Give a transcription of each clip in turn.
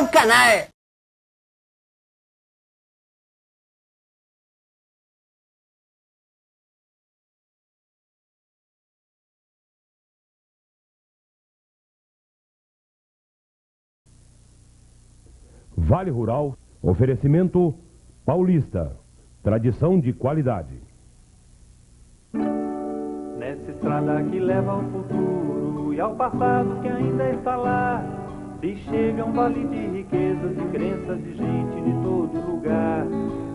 ao canal. Vale Rural, oferecimento Paulista, tradição de qualidade. Nessa estrada que leva ao futuro e ao passado que ainda está lá, se chega um vale de riquezas e crenças de gente de todo lugar.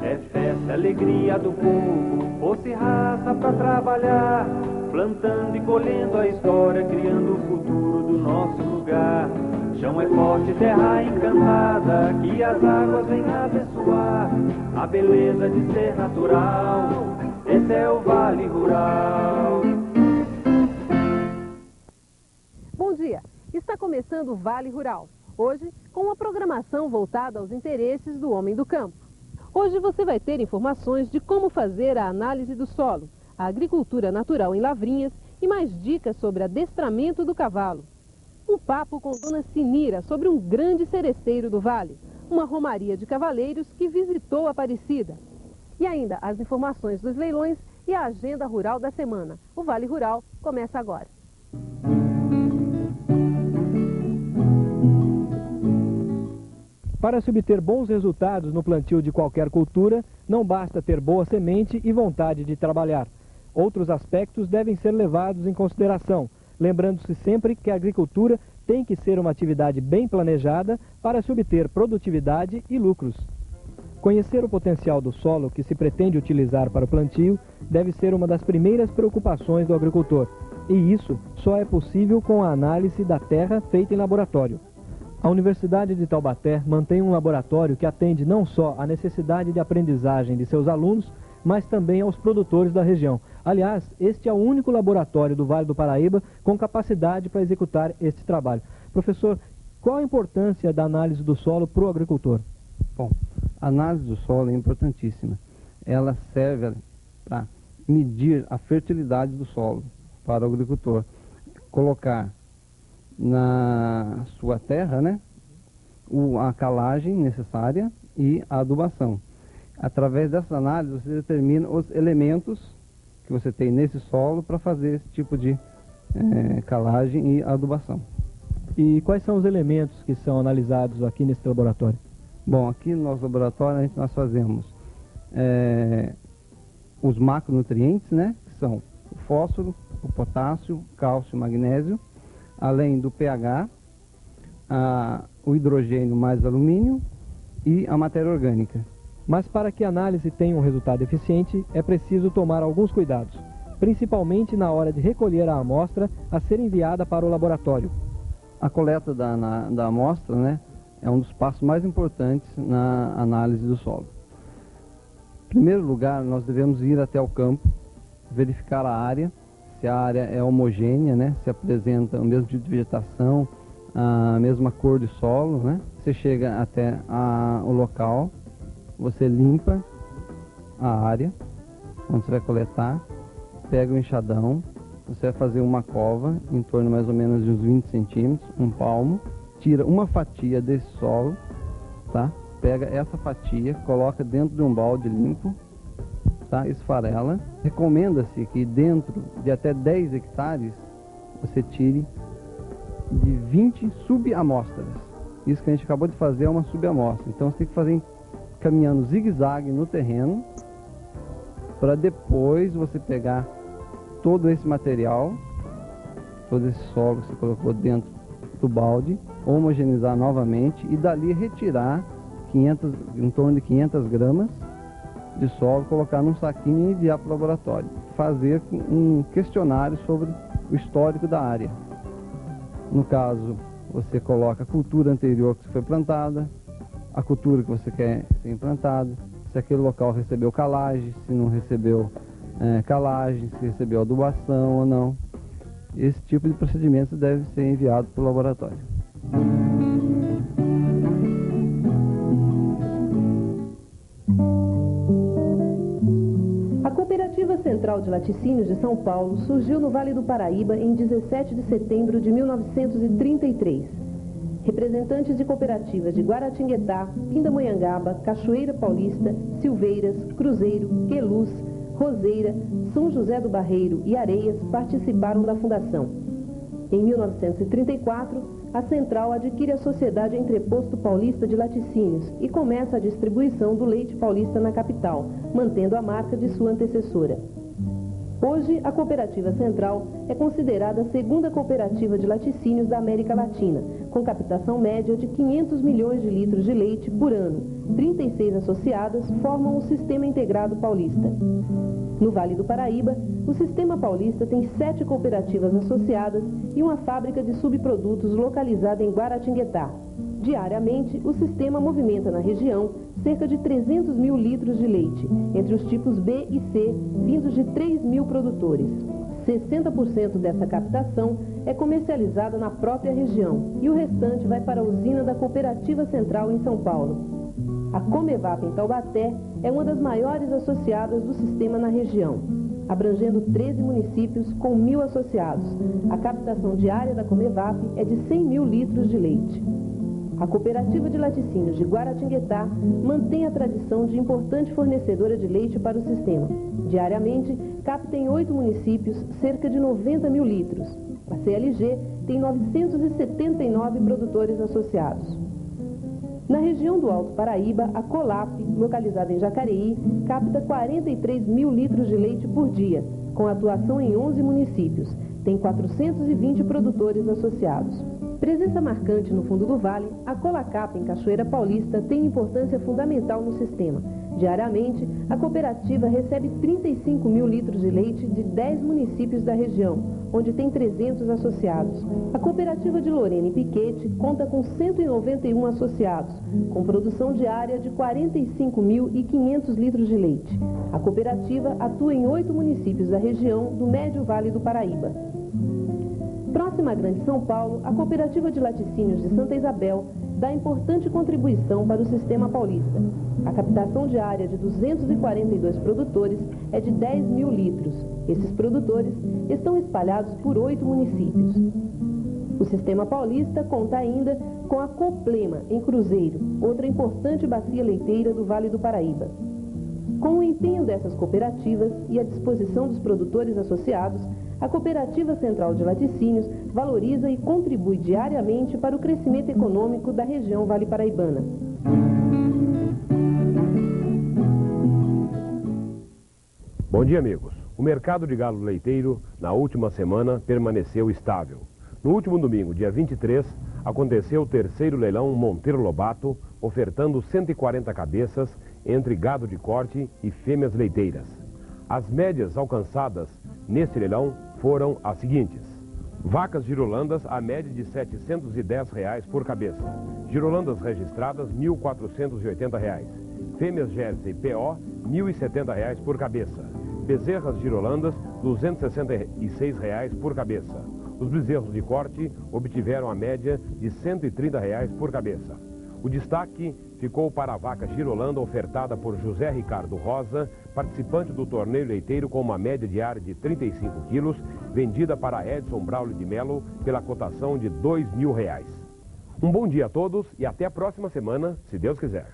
É festa, alegria do povo, força e raça pra trabalhar, plantando e colhendo a história, criando o futuro do nosso lugar. Chão é forte, terra encantada, que as águas vêm abençoar a beleza de ser natural. Esse é o Vale Rural. Bom dia, está começando o Vale Rural. Hoje, com uma programação voltada aos interesses do homem do campo. Hoje você vai ter informações de como fazer a análise do solo, a agricultura natural em lavrinhas e mais dicas sobre adestramento do cavalo. Um papo com Dona Sinira sobre um grande cereceiro do Vale, uma romaria de cavaleiros que visitou Aparecida. E ainda as informações dos leilões e a agenda rural da semana. O Vale Rural começa agora. Para se obter bons resultados no plantio de qualquer cultura, não basta ter boa semente e vontade de trabalhar. Outros aspectos devem ser levados em consideração, lembrando-se sempre que a agricultura tem que ser uma atividade bem planejada para se obter produtividade e lucros. Conhecer o potencial do solo que se pretende utilizar para o plantio deve ser uma das primeiras preocupações do agricultor, e isso só é possível com a análise da terra feita em laboratório. A Universidade de Taubaté mantém um laboratório que atende não só à necessidade de aprendizagem de seus alunos, mas também aos produtores da região. Aliás, este é o único laboratório do Vale do Paraíba com capacidade para executar este trabalho. Professor, qual a importância da análise do solo para o agricultor? Bom, a análise do solo é importantíssima. Ela serve para medir a fertilidade do solo para o agricultor. Colocar na sua terra, né, a calagem necessária e a adubação. Através dessa análise você determina os elementos que você tem nesse solo para fazer esse tipo de calagem e adubação. E quais são os elementos que são analisados aqui nesse laboratório? Bom, aqui no nosso laboratório nós fazemos os macronutrientes, né, que são o fósforo, o potássio, cálcio, magnésio, além do pH, o hidrogênio mais alumínio e a matéria orgânica. Mas para que a análise tenha um resultado eficiente, é preciso tomar alguns cuidados, principalmente na hora de recolher a amostra a ser enviada para o laboratório. A coleta da amostra, né, é um dos passos mais importantes na análise do solo. Em primeiro lugar, nós devemos ir até o campo, verificar a área, se a área é homogênea, né, se apresenta o mesmo tipo de vegetação, a mesma cor de solo, né. Você chega até o local, você limpa a área onde você vai coletar, pega o enxadão, você vai fazer uma cova em torno mais ou menos de uns 20 centímetros, um palmo, tira uma fatia desse solo, tá? Pega essa fatia, coloca dentro de um balde limpo, tá? Esfarela. Recomenda-se que dentro de até 10 hectares você tire de 20 subamostras. Isso que a gente acabou de fazer é uma subamostra. Então você tem que fazer caminhando zigue-zague no terreno, para depois você pegar todo esse material, todo esse solo que você colocou dentro do balde, homogeneizar novamente e dali retirar em torno de 500 gramas de solo, colocar num saquinho e enviar para o laboratório. Fazer um questionário sobre o histórico da área. No caso, você coloca a cultura anterior que foi plantada, a cultura que você quer ser implantada, se aquele local recebeu calagem, se não recebeu calagem, se recebeu adubação ou não. Esse tipo de procedimento deve ser enviado para o laboratório. A Cooperativa Central de Laticínios de São Paulo surgiu no Vale do Paraíba em 17 de setembro de 1933. Representantes de cooperativas de Guaratinguetá, Pindamonhangaba, Cachoeira Paulista, Silveiras, Cruzeiro, Queluz, Roseira, São José do Barreiro e Areias participaram da fundação. Em 1934, a central adquire a Sociedade Entreposto Paulista de Laticínios e começa a distribuição do leite paulista na capital, mantendo a marca de sua antecessora. Hoje, a Cooperativa Central é considerada a segunda cooperativa de laticínios da América Latina, com captação média de 500 milhões de litros de leite por ano. 36 associadas formam o Sistema Integrado Paulista. No Vale do Paraíba, o Sistema Paulista tem 7 cooperativas associadas e uma fábrica de subprodutos localizada em Guaratinguetá. Diariamente, o sistema movimenta na região cerca de 300 mil litros de leite, entre os tipos B e C, vindos de 3 mil produtores. 60% dessa captação é comercializada na própria região e o restante vai para a usina da Cooperativa Central em São Paulo. A Comevap em Taubaté é uma das maiores associadas do sistema na região, abrangendo 13 municípios com 1.000 associados. A captação diária da Comevap é de 100 mil litros de leite. A Cooperativa de Laticínios de Guaratinguetá mantém a tradição de importante fornecedora de leite para o sistema. Diariamente, capta em 8 municípios cerca de 90 mil litros. A CLG tem 979 produtores associados. Na região do Alto Paraíba, a Colap, localizada em Jacareí, capta 43 mil litros de leite por dia, com atuação em 11 municípios. Tem 420 produtores associados. Presença marcante no fundo do vale, a Colacap, em Cachoeira Paulista, tem importância fundamental no sistema. Diariamente, a cooperativa recebe 35 mil litros de leite de 10 municípios da região, onde tem 300 associados. A cooperativa de Lorena e Piquete conta com 191 associados, com produção diária de 45.500 litros de leite. A cooperativa atua em 8 municípios da região do Médio Vale do Paraíba. Próxima à Grande São Paulo, a Cooperativa de Laticínios de Santa Isabel dá importante contribuição para o sistema paulista. A captação diária de 242 produtores é de 10 mil litros. Esses produtores estão espalhados por 8 municípios. O sistema paulista conta ainda com a Coplema, em Cruzeiro, outra importante bacia leiteira do Vale do Paraíba. Com o empenho dessas cooperativas e a disposição dos produtores associados, a Cooperativa Central de Laticínios valoriza e contribui diariamente para o crescimento econômico da região Vale Paraibana. Bom dia, amigos. O mercado de gado leiteiro, na última semana, permaneceu estável. No último domingo, dia 23, aconteceu o terceiro leilão Monteiro Lobato, ofertando 140 cabeças entre gado de corte e fêmeas leiteiras. As médias alcançadas neste leilão foram as seguintes: vacas girolandas a média de R$ 710 por cabeça, girolandas registradas R$ 1.480, fêmeas Jersey PO R$ 1.070 por cabeça, bezerras girolandas R$ 266 por cabeça. Os bezerros de corte obtiveram a média de R$ 130 por cabeça. O destaque ficou para a vaca girolanda ofertada por José Ricardo Rosa, participante do torneio leiteiro com uma média diária de 35 quilos, vendida para Edson Braulio de Melo pela cotação de R$ 2.000. Um bom dia a todos e até a próxima semana, se Deus quiser.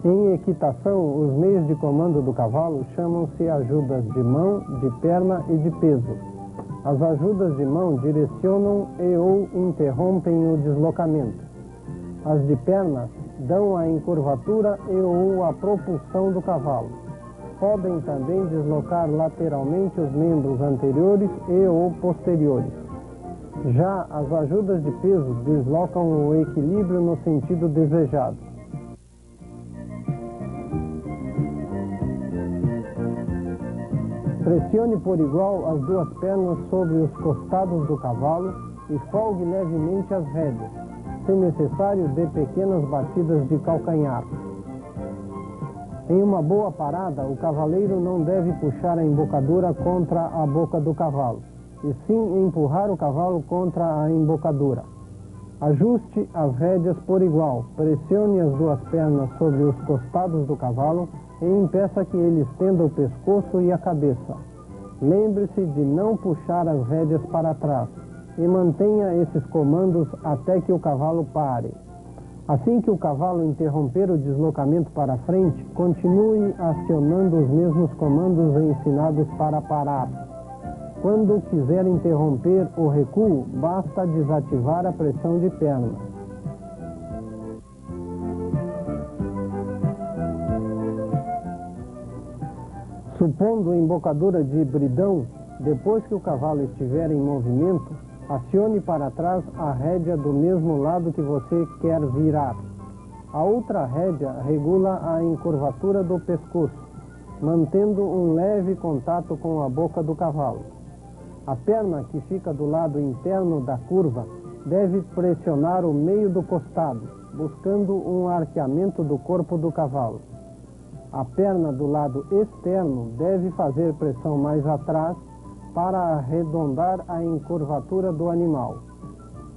Em equitação, os meios de comando do cavalo chamam-se ajudas de mão, de perna e de peso. As ajudas de mão direcionam e ou interrompem o deslocamento. As de perna dão a encurvatura e ou a propulsão do cavalo. Podem também deslocar lateralmente os membros anteriores e ou posteriores. Já as ajudas de peso deslocam o equilíbrio no sentido desejado. Pressione por igual as duas pernas sobre os costados do cavalo e folgue levemente as rédeas. Se necessário, dê pequenas batidas de calcanhar. Em uma boa parada, o cavaleiro não deve puxar a embocadura contra a boca do cavalo, e sim empurrar o cavalo contra a embocadura. Ajuste as rédeas por igual, pressione as duas pernas sobre os costados do cavalo e impeça que ele estenda o pescoço e a cabeça. Lembre-se de não puxar as rédeas para trás e mantenha esses comandos até que o cavalo pare. Assim que o cavalo interromper o deslocamento para frente, continue acionando os mesmos comandos ensinados para parar. Quando quiser interromper o recuo, basta desativar a pressão de perna. Supondo embocadura de bridão, depois que o cavalo estiver em movimento, acione para trás a rédea do mesmo lado que você quer virar. A outra rédea regula a encurvatura do pescoço, mantendo um leve contato com a boca do cavalo. A perna que fica do lado interno da curva deve pressionar o meio do costado, buscando um arqueamento do corpo do cavalo. A perna do lado externo deve fazer pressão mais atrás para arredondar a encurvatura do animal.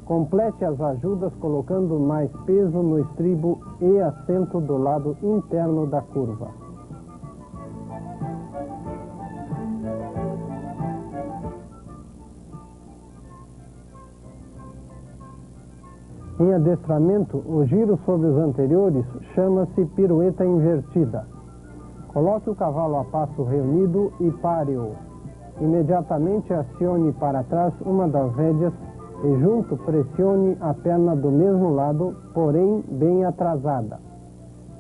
Complete as ajudas colocando mais peso no estribo e assento do lado interno da curva. Em adestramento, o giro sobre os anteriores chama-se pirueta invertida. Coloque o cavalo a passo reunido e pare-o. Imediatamente acione para trás uma das rédeas e junto pressione a perna do mesmo lado, porém bem atrasada.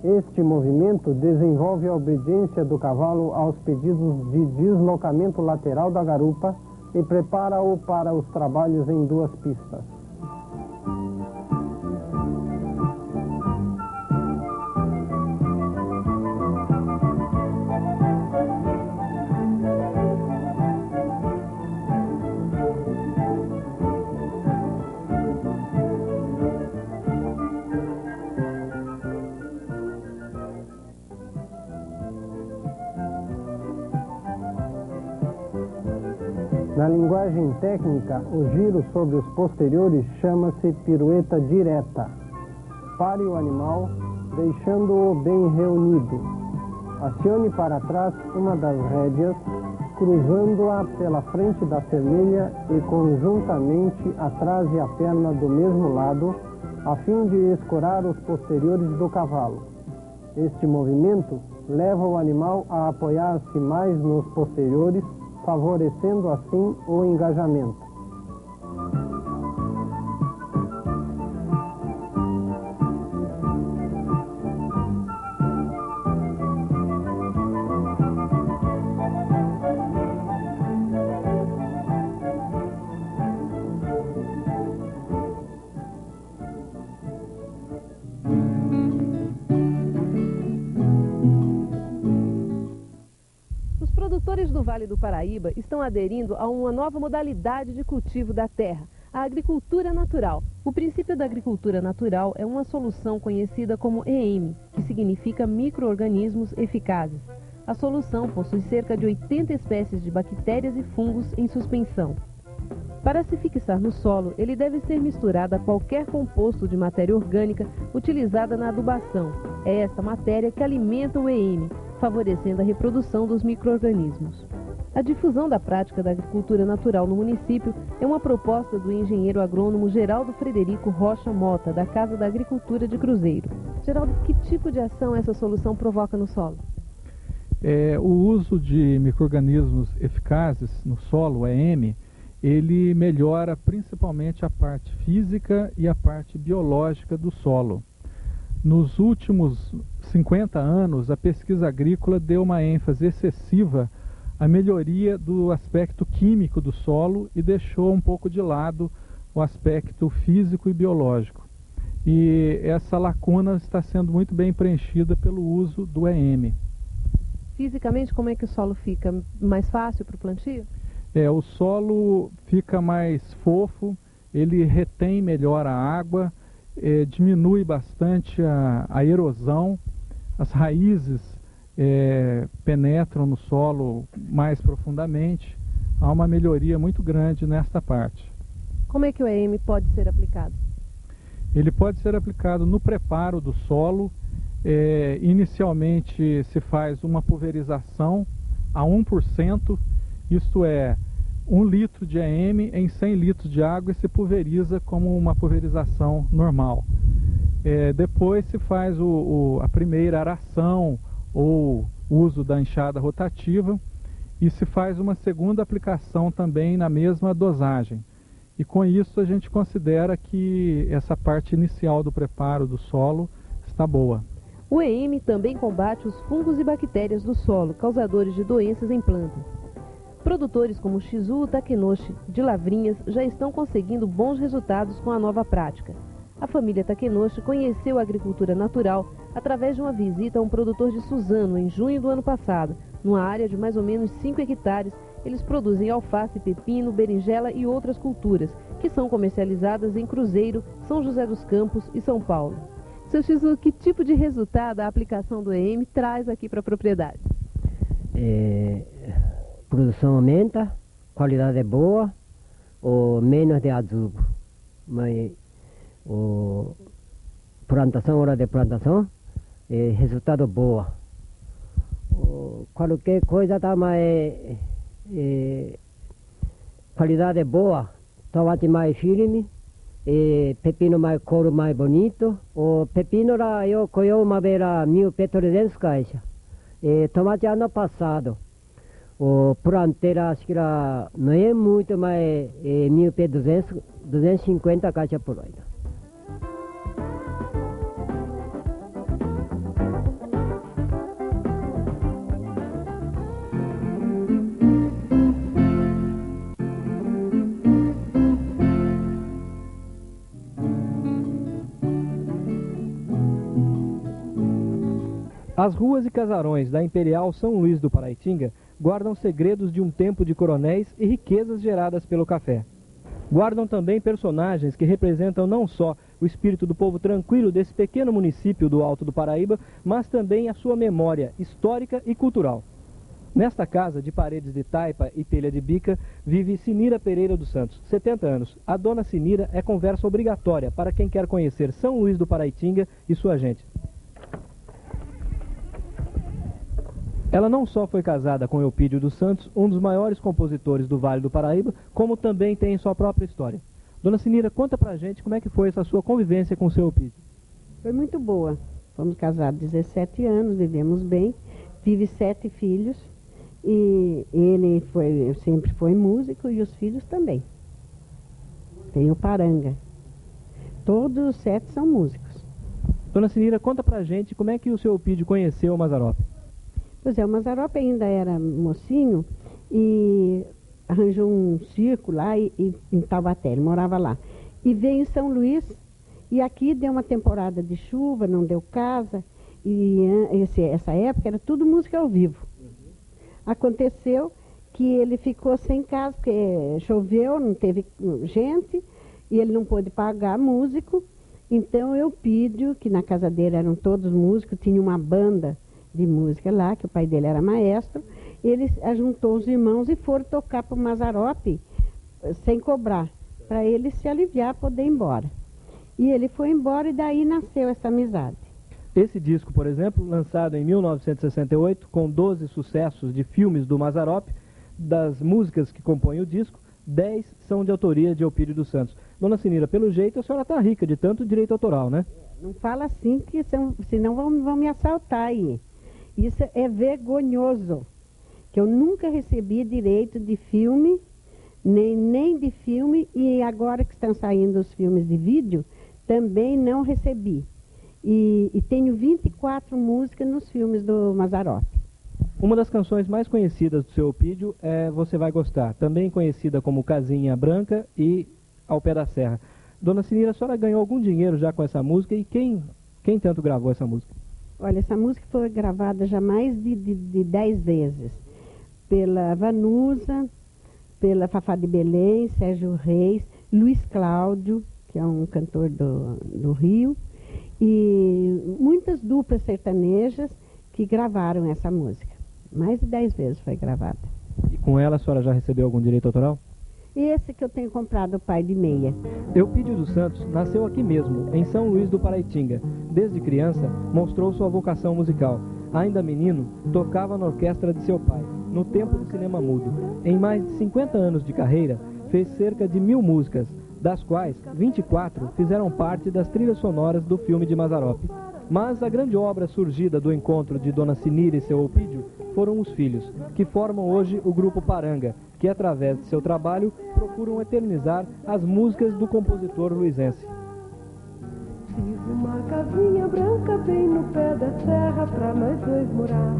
Este movimento desenvolve a obediência do cavalo aos pedidos de deslocamento lateral da garupa e prepara-o para os trabalhos em duas pistas. Na linguagem técnica, o giro sobre os posteriores chama-se pirueta direta. Pare o animal, deixando-o bem reunido. Acione para trás uma das rédeas, cruzando-a pela frente da cermelha e conjuntamente atrase a perna do mesmo lado, a fim de escorar os posteriores do cavalo. Este movimento leva o animal a apoiar-se mais nos posteriores, favorecendo assim o engajamento. Os produtores do Vale do Paraíba estão aderindo a uma nova modalidade de cultivo da terra, a agricultura natural. O princípio da agricultura natural é uma solução conhecida como EM, que significa micro-organismos eficazes. A solução possui cerca de 80 espécies de bactérias e fungos em suspensão. Para se fixar no solo, ele deve ser misturado a qualquer composto de matéria orgânica utilizada na adubação. É esta matéria que alimenta o EM, favorecendo a reprodução dos micro-organismos. A difusão da prática da agricultura natural no município é uma proposta do engenheiro agrônomo Geraldo Frederico Rocha Mota, da Casa da Agricultura de Cruzeiro. Geraldo, que tipo de ação essa solução provoca no solo? O uso de micro-organismos eficazes no solo, EM, ele melhora principalmente a parte física e a parte biológica do solo. Nos últimos 50 anos, a pesquisa agrícola deu uma ênfase excessiva à melhoria do aspecto químico do solo e deixou um pouco de lado o aspecto físico e biológico. E essa lacuna está sendo muito bem preenchida pelo uso do EM. Fisicamente, como é que o solo fica? Mais fácil para o plantio? O solo fica mais fofo, ele retém melhor a água, diminui bastante a erosão, as raízes penetram no solo mais profundamente. Há uma melhoria muito grande nesta parte. Como é que o EM pode ser aplicado? Ele pode ser aplicado no preparo do solo. Inicialmente se faz uma pulverização a 1%, isto é, 1 litro de EM em 100 litros de água, e se pulveriza como uma pulverização normal. Depois se faz a primeira aração ou uso da enxada rotativa, e se faz uma segunda aplicação também na mesma dosagem. E com isso a gente considera que essa parte inicial do preparo do solo está boa. O EM também combate os fungos e bactérias do solo, causadores de doenças em plantas. Produtores como Shizuo Takenoshi, de Lavrinhas, já estão conseguindo bons resultados com a nova prática. A família Takenoshi conheceu a agricultura natural através de uma visita a um produtor de Suzano em junho do ano passado. Numa área de mais ou menos 5 hectares, eles produzem alface, pepino, berinjela e outras culturas, que são comercializadas em Cruzeiro, São José dos Campos e São Paulo. Seu Shizuo, que tipo de resultado a aplicação do EM traz aqui para a propriedade? Produção aumenta, qualidade é boa, menos de adubo. Mas plantação, hora de plantação, resultado boa. Qualquer coisa tá mais qualidade boa, tomate mais firme, pepino mais cor mais bonito. O pepino lá eu colhi uma vez 1.300 caixas. Tomate ano passado, planteira acho que lá não é muito, mas 250 caixas por ano. As ruas e casarões da Imperial São Luís do Paraitinga guardam segredos de um tempo de coronéis e riquezas geradas pelo café. Guardam também personagens que representam não só o espírito do povo tranquilo desse pequeno município do Alto do Paraíba, mas também a sua memória histórica e cultural. Nesta casa de paredes de taipa e telha de bica vive Sinira Pereira dos Santos, 70 anos. A dona Sinira é conversa obrigatória para quem quer conhecer São Luís do Paraitinga e sua gente. Ela não só foi casada com Eupídio dos Santos, um dos maiores compositores do Vale do Paraíba, como também tem sua própria história. Dona Sinira, conta pra gente como é que foi essa sua convivência com o seu Eupídio. Foi muito boa. Fomos casados 17 anos, vivemos bem, tive 7 filhos, e ele sempre foi músico e os filhos também. Tem o Paranga. Todos os 7 são músicos. Dona Sinira, conta pra gente como é que o seu Eupídio conheceu o Mazzaropi. Pois é, o Mazzaropi ainda era mocinho e arranjou um circo lá em Taubaté, ele morava lá. E veio em São Luís, e aqui deu uma temporada de chuva, não deu casa, e essa época era tudo música ao vivo. Aconteceu que ele ficou sem casa, porque choveu, não teve gente, e ele não pôde pagar músico. Então Eupídio, que na casa dele eram todos músicos, tinha uma banda de música lá, que o pai dele era maestro, ele ajuntou os irmãos e foram tocar para o Mazzaropi sem cobrar, para ele se aliviar, poder ir embora. E ele foi embora e daí nasceu essa amizade. Esse disco, por exemplo, lançado em 1968, com 12 sucessos de filmes do Mazzaropi, das músicas que compõem o disco, 10 são de autoria de Eupídio dos Santos. Dona Sinira, pelo jeito a senhora está rica de tanto direito autoral, né? Não fala assim, que senão vão me assaltar aí. Isso é vergonhoso, que eu nunca recebi direito de filme, nem de filme, e agora que estão saindo os filmes de vídeo, também não recebi. E tenho 24 músicas nos filmes do Mazzaropi. Uma das canções mais conhecidas do seu Eupídio é Você Vai Gostar, também conhecida como Casinha Branca e Ao Pé da Serra. Dona Sinira, a senhora ganhou algum dinheiro já com essa música, e quem tanto gravou essa música? Olha, essa música foi gravada já mais de 10 vezes. Pela Vanusa, pela Fafá de Belém, Sérgio Reis, Luiz Cláudio, que é um cantor do Rio, e muitas duplas sertanejas que gravaram essa música. Mais de 10 vezes foi gravada. E com ela a senhora já recebeu algum direito autoral? Esse que eu tenho comprado, o Pai de Meia. Eupídio dos Santos nasceu aqui mesmo, em São Luís do Paraitinga. Desde criança, mostrou sua vocação musical. Ainda menino, tocava na orquestra de seu pai, no tempo do cinema mudo. Em mais de 50 anos de carreira, fez cerca de 1000 músicas, das quais 24 fizeram parte das trilhas sonoras do filme de Mazzaropi. Mas a grande obra surgida do encontro de Dona Sinira e seu Eupídio foram os filhos, que formam hoje o Grupo Paranga, que através de seu trabalho procuram eternizar as músicas do compositor luizense. Fiz uma casinha branca bem no pé da serra pra nós dois morar.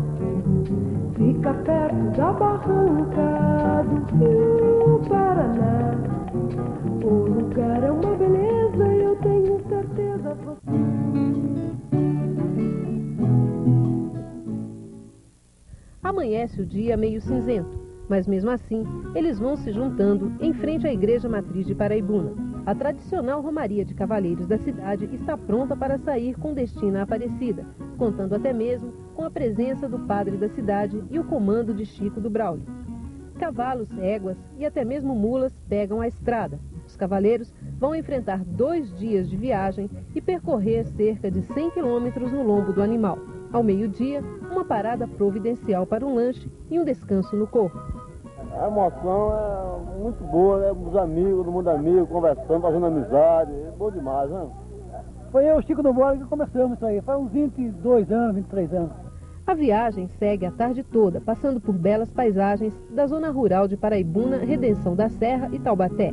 Fica perto da barranca do Rio Paraná. O lugar é uma beleza, eu tenho certeza você. Amanhece o dia meio cinzento, mas mesmo assim, eles vão se juntando em frente à Igreja Matriz de Paraibuna. A tradicional romaria de cavaleiros da cidade está pronta para sair com destino à Aparecida, contando até mesmo com a presença do padre da cidade e o comando de Chico do Braulio. Cavalos, éguas e até mesmo mulas pegam a estrada. Os cavaleiros vão enfrentar 2 dias de viagem e percorrer cerca de 100 quilômetros no lombo do animal. Ao meio-dia, uma parada providencial para um lanche e um descanso no corpo. A emoção é muito boa, né? Os amigos, todo mundo amigo, conversando, fazendo amizade, é bom demais, né? Foi eu, Chico do Braulio, que começamos isso aí, faz uns 22 anos, 23 anos. A viagem segue a tarde toda, passando por belas paisagens da zona rural de Paraibuna, Redenção da Serra e Taubaté.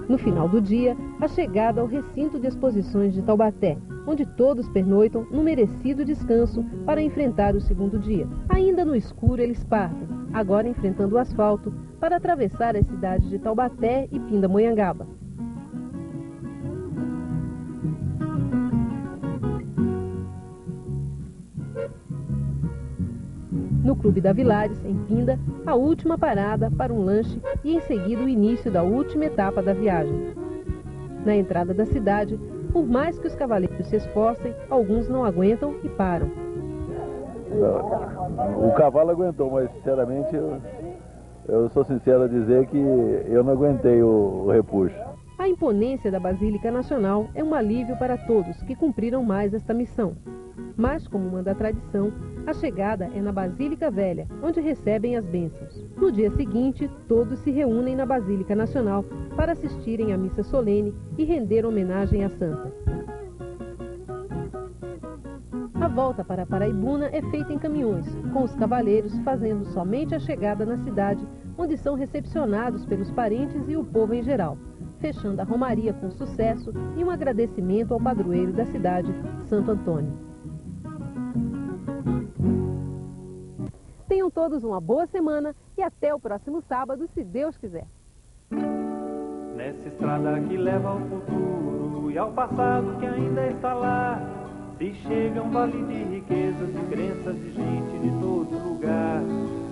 No final do dia, a chegada ao recinto de exposições de Taubaté, onde todos pernoitam no merecido descanso para enfrentar o segundo dia. Ainda no escuro eles partem, agora enfrentando o asfalto, para atravessar as cidades de Taubaté e Pindamonhangaba. No Clube da Vilares, em Pinda, a última parada para um lanche e em seguida o início da última etapa da viagem. Na entrada da cidade, por mais que os cavaleiros se esforcem, alguns não aguentam e param. O cavalo aguentou, mas sinceramente eu sou sincero a dizer que eu não aguentei o repuxo. A imponência da Basílica Nacional é um alívio para todos que cumpriram mais esta missão. Mas, como manda a tradição, a chegada é na Basílica Velha, onde recebem as bênçãos. No dia seguinte, todos se reúnem na Basílica Nacional para assistirem à missa solene e render homenagem à santa. A volta para Paraibuna é feita em caminhões, com os cavaleiros fazendo somente a chegada na cidade, onde são recepcionados pelos parentes e o povo em geral, fechando a romaria com sucesso e um agradecimento ao padroeiro da cidade, Santo Antônio. Tenham todos uma boa semana e até o próximo sábado, se Deus quiser. Nessa estrada que leva ao futuro e ao passado que ainda está lá, se chega um vale de riquezas e crenças de gente de todo lugar.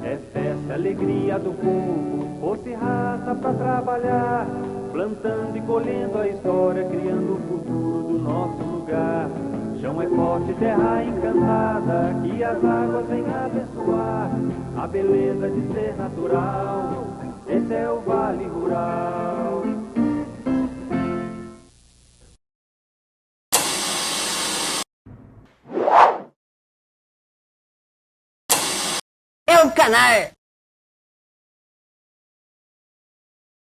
É festa, alegria do povo, força e raça pra trabalhar, plantando e colhendo a história, criando o futuro do nosso lugar. Chão é forte, terra encantada, que as águas vêm abençoar a beleza de ser natural. Esse é o Vale Rural. É o canal